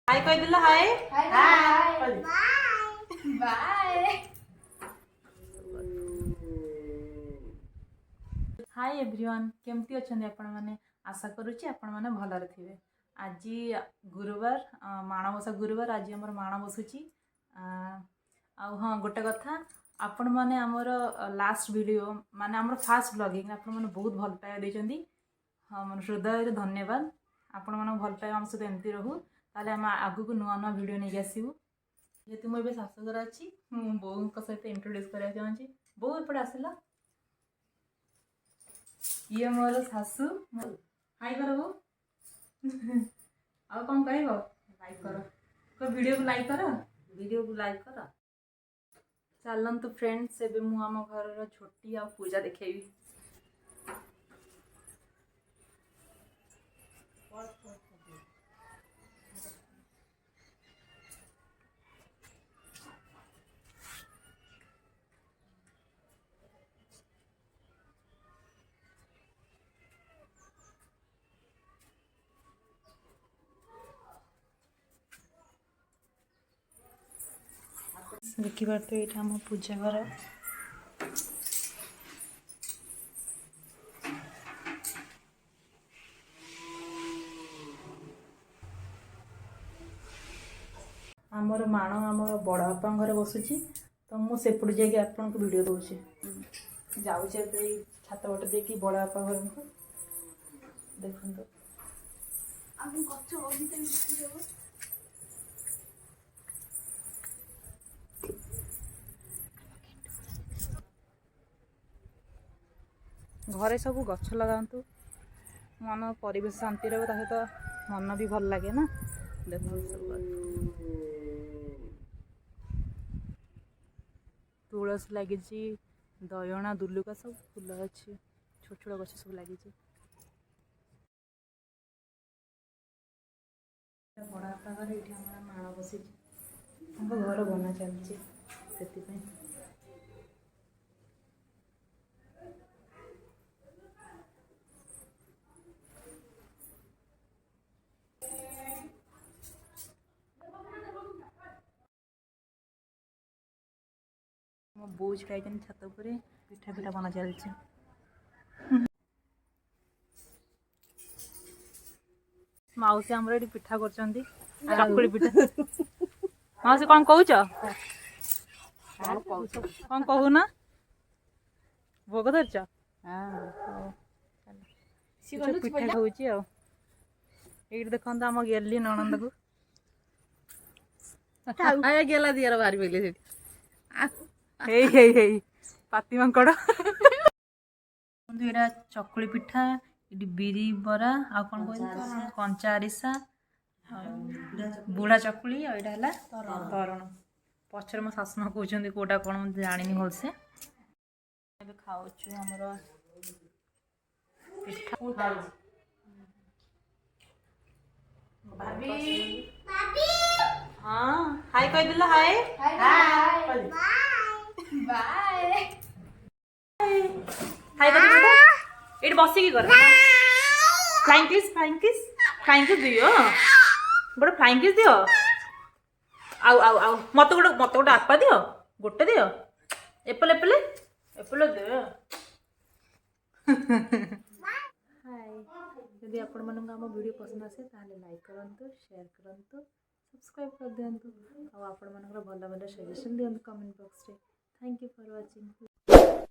हाय कह दिला हाय hi bye hi everyone केमती अच्छा आपण मैंने आशा करुच्ची आपण मैंने भलरे थे आज गुरुवार माणबसा गुरुवार आज आम माण बसुची हाँ गोटे कथा आपण मैंने आमर लास्ट वीडियो माने आमर फास्ट ब्लॉगिंग आपण मैंने बहुत भल पाया देछंती हाँ मन हृदय धन्यवाद आपण मन भल पाया आम सहित एमती रहू ताले आम आगु को नुआ नुआ वीडियो नहीं आसबू जेहेतु मुझे शाशुघर अच्छी बोऊ सहित इंट्रोड्यूस करा चाहूँगी बोऊ एपटे आसला ये मोर शाशु हाय कर बो आ कौन कह लाइक कर को वीडियो को लाइक कर चलतु फ्रेंड्स एबे मु आम घर छोटी आ पूजा देखेबी देखिए तो ये आम पूजा घर आमर माण आम बड़ बापा घर बसुची तो मुझे सेपट जाकि आपन को वीडियो दूसरी जाऊे छात बट देखी बड़ बापा घर को देखो घरे सब गछ लगातु मन परिवेश शांति रहे सहित मन भी भल लगे ना देखो तुलसी लगी दयणा दुलुका सब फूल अच्छी छोट छोट गछ सब लगी बड़ा घर ये माण बसी घर बना चलती से मो बोझ खाई छात पर पिठा पिठा बना चलती माउसी आमर ये पिठा कर चकुली पिठा माउसी कौन कौच कौन कहूना भोग धरच पिठा खाऊँ ये देखो आम गेली ननंद को गेला दियार बाहर पहले पाती मांकड़ ये चकुली पिठा ये बिरी बरा आ कौन कह कंचा आरिसा बुढ़ा चकुली यहाँ तरण पचर मो शाशु कहते कौटा कौन मुझे जानी भलसे खाऊ आमर पिठा हाँ हाय कह दिला हाय बाय हाय ये बसिकी कर फ्लाइंग किस दियो गोटे फ्लाइंग किस दियो आउ आउ आउ मत गोटे आपा दियो गोटे दियो एप्पल एप्पल एप्पल दियो हाय यदि आपण मन आम वीडियो पसंद आसे ताले लाइक करंतु शेयर करंतु सब्सक्राइब कर दियंतु आ आपण मनकर भल भल सजेशन दियंतु कमेंट बॉक्स रे थैंक यू फॉर वाचिंग।